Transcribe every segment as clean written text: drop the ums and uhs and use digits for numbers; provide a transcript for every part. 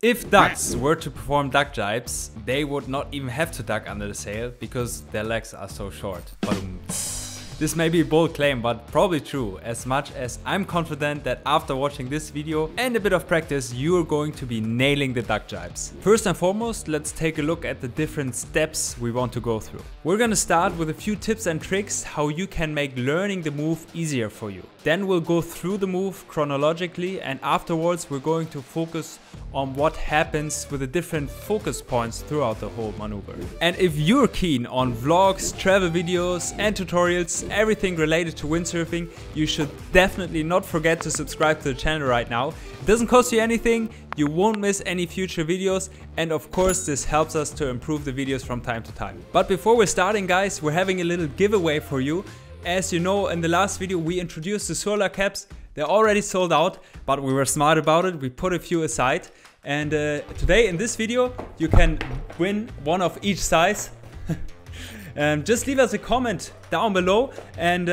If ducks were to perform duck jibes, they would not even have to duck under the sail because their legs are so short. This may be a bold claim, but probably true, as much as I'm confident that after watching this video and a bit of practice, you're going to be nailing the duck jibes. First and foremost, let's take a look at the different steps we want to go through. We're gonna start with a few tips and tricks how you can make learning the move easier for you. Then we'll go through the move chronologically, and afterwards we're going to focus on what happens with the different focus points throughout the whole maneuver. And if you're keen on vlogs, travel videos and tutorials, everything related to windsurfing, you should definitely not forget to subscribe to the channel right now. It doesn't cost you anything, you won't miss any future videos, and of course this helps us to improve the videos from time to time. But before we're starting, guys, we're having a little giveaway for you. As you know, in the last video we introduced the solar caps. They're already sold out, but we were smart about it. We put a few aside, and today in this video you can win one of each size. Just leave us a comment down below, and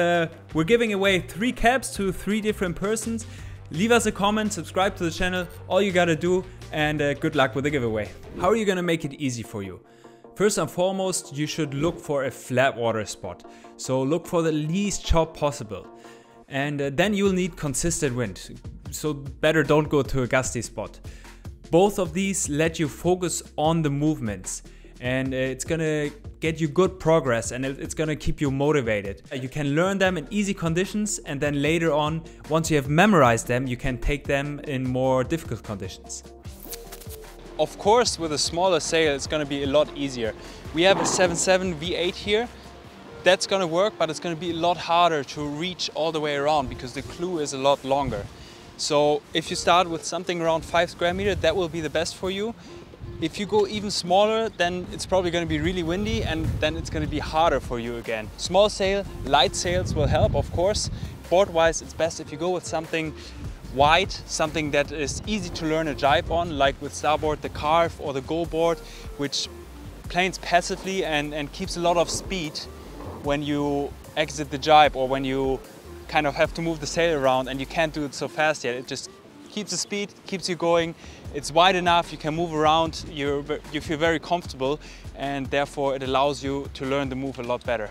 we're giving away 3 caps to 3 different persons. Leave us a comment, subscribe to the channel, all you gotta do, and good luck with the giveaway. How are you gonna make it easy for you? First and foremost, you should look for a flat water spot. So look for the least chop possible. And then you'll need consistent wind. So better don't go to a gusty spot. Both of these let you focus on the movements, and it's gonna get you good progress, and it's gonna keep you motivated. You can learn them in easy conditions, and then later on, once you have memorized them, you can take them in more difficult conditions. Of course, with a smaller sail, it's gonna be a lot easier. We have a 7.7 V8 here. That's gonna work, but it's gonna be a lot harder to reach all the way around because the clue is a lot longer. So if you start with something around 5 square meters, that will be the best for you. If you go even smaller, then it's probably gonna be really windy, and then it's gonna be harder for you again. Small sail, light sails will help, of course. Board-wise, it's best if you go with something wide, something that is easy to learn a jibe on, like with starboard the carve or the go board, which planes passively and keeps a lot of speed when you exit the jibe, or when you kind of have to move the sail around and you can't do it so fast yet. It just keeps the speed, keeps you going. It's wide enough, you can move around, you feel very comfortable, and therefore it allows you to learn the move a lot better.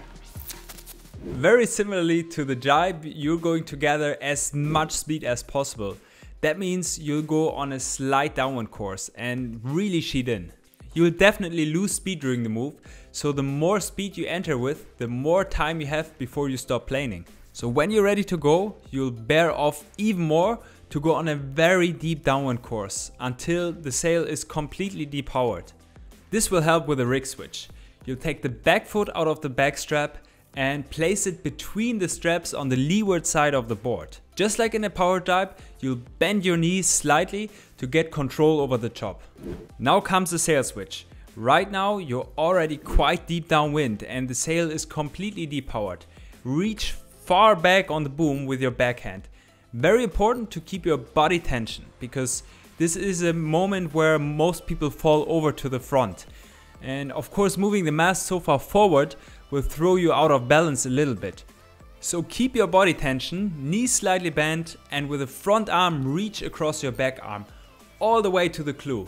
Very similarly to the jibe, you're going to gather as much speed as possible. That means you'll go on a slight downwind course and really sheet in. You'll definitely lose speed during the move, so the more speed you enter with, the more time you have before you stop planing. So when you're ready to go, you'll bear off even more to go on a very deep downwind course until the sail is completely depowered. This will help with a rig switch. You'll take the back foot out of the back strap and place it between the straps on the leeward side of the board. Just like in a power jibe, you'll bend your knees slightly to get control over the chop. Now comes the sail switch. Right now you're already quite deep downwind and the sail is completely depowered. Reach far back on the boom with your backhand. Very important to keep your body tension, because this is a moment where most people fall over to the front. And of course, moving the mast so far forward will throw you out of balance a little bit. So keep your body tension, knees slightly bent, and with the front arm reach across your back arm all the way to the clue.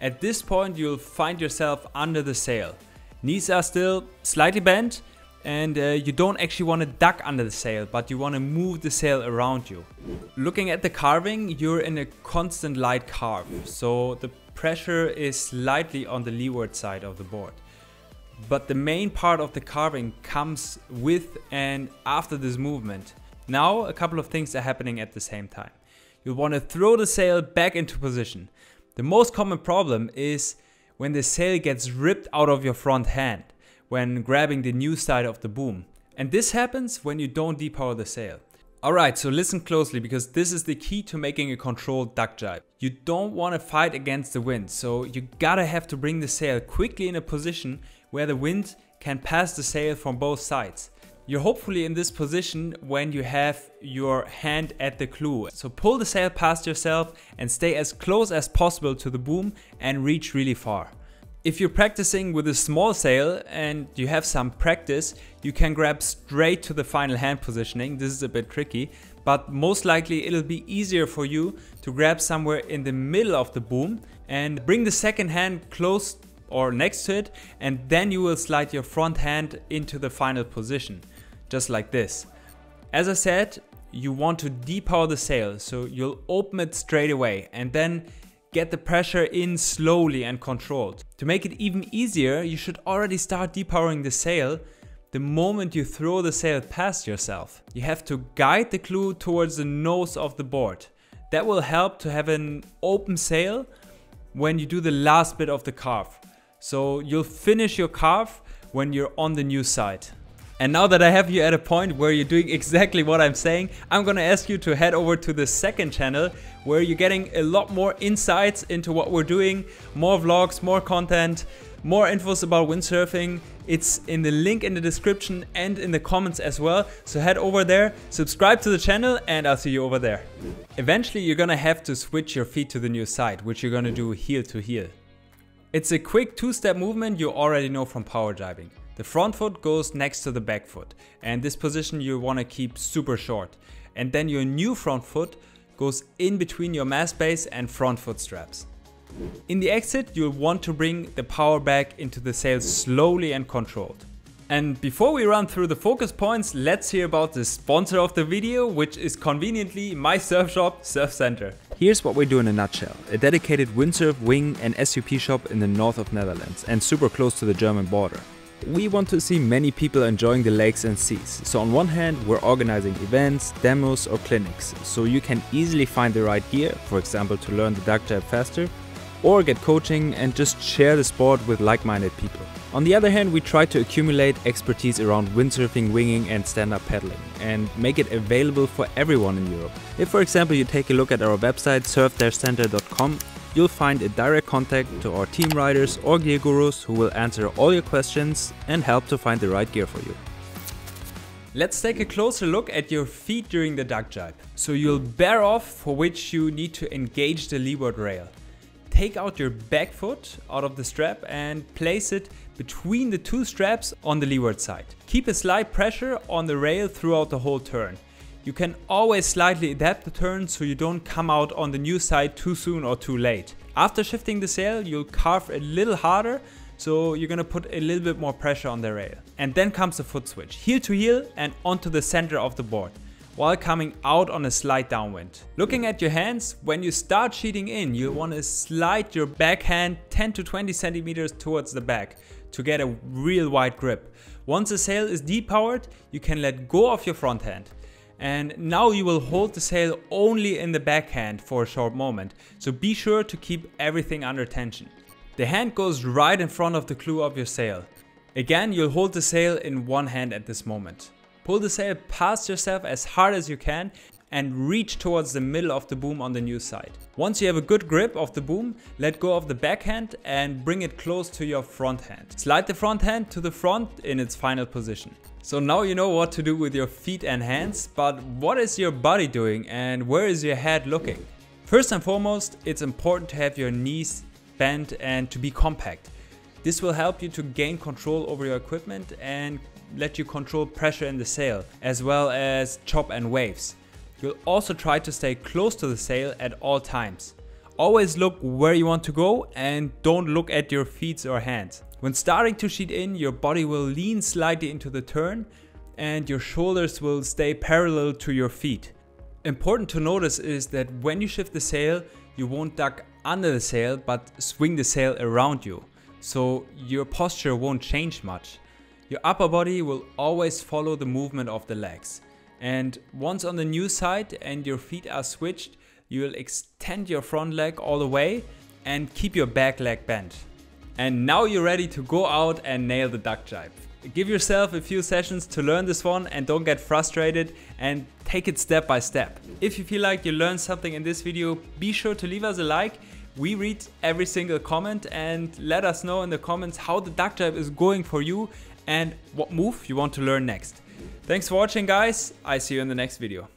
At this point you'll find yourself under the sail. Knees are still slightly bent, and you don't actually want to duck under the sail, but you want to move the sail around you. Looking at the carving, you're in a constant light carve, so the pressure is slightly on the leeward side of the board. But the main part of the carving comes with and after this movement. Now a couple of things are happening at the same time. You'll want to throw the sail back into position. The most common problem is when the sail gets ripped out of your front hand when grabbing the new side of the boom. And this happens when you don't depower the sail. Alright, so listen closely, because this is the key to making a controlled duck jibe. You don't want to fight against the wind, so you gotta have to bring the sail quickly in a position where the wind can pass the sail from both sides. You're hopefully in this position when you have your hand at the clue. So pull the sail past yourself and stay as close as possible to the boom and reach really far. If you're practicing with a small sail and you have some practice, you can grab straight to the final hand positioning. This is a bit tricky, but most likely it'll be easier for you to grab somewhere in the middle of the boom and bring the second hand close or next to it, and then you will slide your front hand into the final position, just like this. As I said, you want to depower the sail, so you'll open it straight away and then get the pressure in slowly and controlled. To make it even easier, you should already start depowering the sail the moment you throw the sail past yourself. You have to guide the clue towards the nose of the board. That will help to have an open sail when you do the last bit of the carve. So you'll finish your carve when you're on the new side. And now that I have you at a point where you're doing exactly what I'm saying, I'm gonna ask you to head over to the second channel where you're getting a lot more insights into what we're doing, more vlogs, more content, more infos about windsurfing. It's in the link in the description and in the comments as well. So head over there, subscribe to the channel, and I'll see you over there. Eventually you're gonna have to switch your feet to the new side, which you're gonna do heel to heel. It's a quick two-step movement you already know from power jibing. The front foot goes next to the back foot, and this position you want to keep super short. And then your new front foot goes in between your mast base and front foot straps. In the exit, you'll want to bring the power back into the sail slowly and controlled. And before we run through the focus points, let's hear about the sponsor of the video, which is conveniently my surf shop, Surf Center. Here's what we do in a nutshell: a dedicated windsurf, wing and SUP shop in the north of Netherlands and super close to the German border. We want to see many people enjoying the lakes and seas, so on one hand we're organizing events, demos or clinics, so you can easily find the right gear, for example to learn the duck jibe faster, or get coaching and just share the sport with like-minded people. On the other hand, we try to accumulate expertise around windsurfing, winging and stand-up paddling and make it available for everyone in Europe. If for example you take a look at our website surf-center.com, you'll find a direct contact to our team riders or gear gurus who will answer all your questions and help to find the right gear for you. Let's take a closer look at your feet during the duck jibe. So you'll bear off, for which you need to engage the leeward rail. Take out your back foot out of the strap and place it between the two straps on the leeward side. Keep a slight pressure on the rail throughout the whole turn. You can always slightly adapt the turn so you don't come out on the new side too soon or too late. After shifting the sail, you'll carve a little harder, so you're gonna put a little bit more pressure on the rail. And then comes the foot switch, heel to heel and onto the center of the board, while coming out on a slight downwind. Looking at your hands, when you start sheeting in, you'll want to slide your backhand 10 to 20 centimeters towards the back to get a real wide grip. Once the sail is depowered, you can let go of your front hand. And now you will hold the sail only in the backhand for a short moment, so be sure to keep everything under tension. The hand goes right in front of the clue of your sail. Again, you'll hold the sail in one hand at this moment. Pull the sail past yourself as hard as you can and reach towards the middle of the boom on the new side. Once you have a good grip of the boom, let go of the backhand and bring it close to your front hand. Slide the front hand to the front in its final position. So now you know what to do with your feet and hands, but what is your body doing and where is your head looking? First and foremost, it's important to have your knees bent and to be compact. This will help you to gain control over your equipment and let you control pressure in the sail, as well as chop and waves. You'll also try to stay close to the sail at all times. Always look where you want to go and don't look at your feet or hands. When starting to sheet in, your body will lean slightly into the turn and your shoulders will stay parallel to your feet. Important to notice is that when you shift the sail, you won't duck under the sail but swing the sail around you. So your posture won't change much. Your upper body will always follow the movement of the legs. And once on the new side and your feet are switched, you will extend your front leg all the way and keep your back leg bent. And now you're ready to go out and nail the duck jibe. Give yourself a few sessions to learn this one and don't get frustrated and take it step by step. If you feel like you learned something in this video, be sure to leave us a like. We read every single comment and let us know in the comments how the duck jibe is going for you and what move you want to learn next. Thanks for watching guys, I see you in the next video.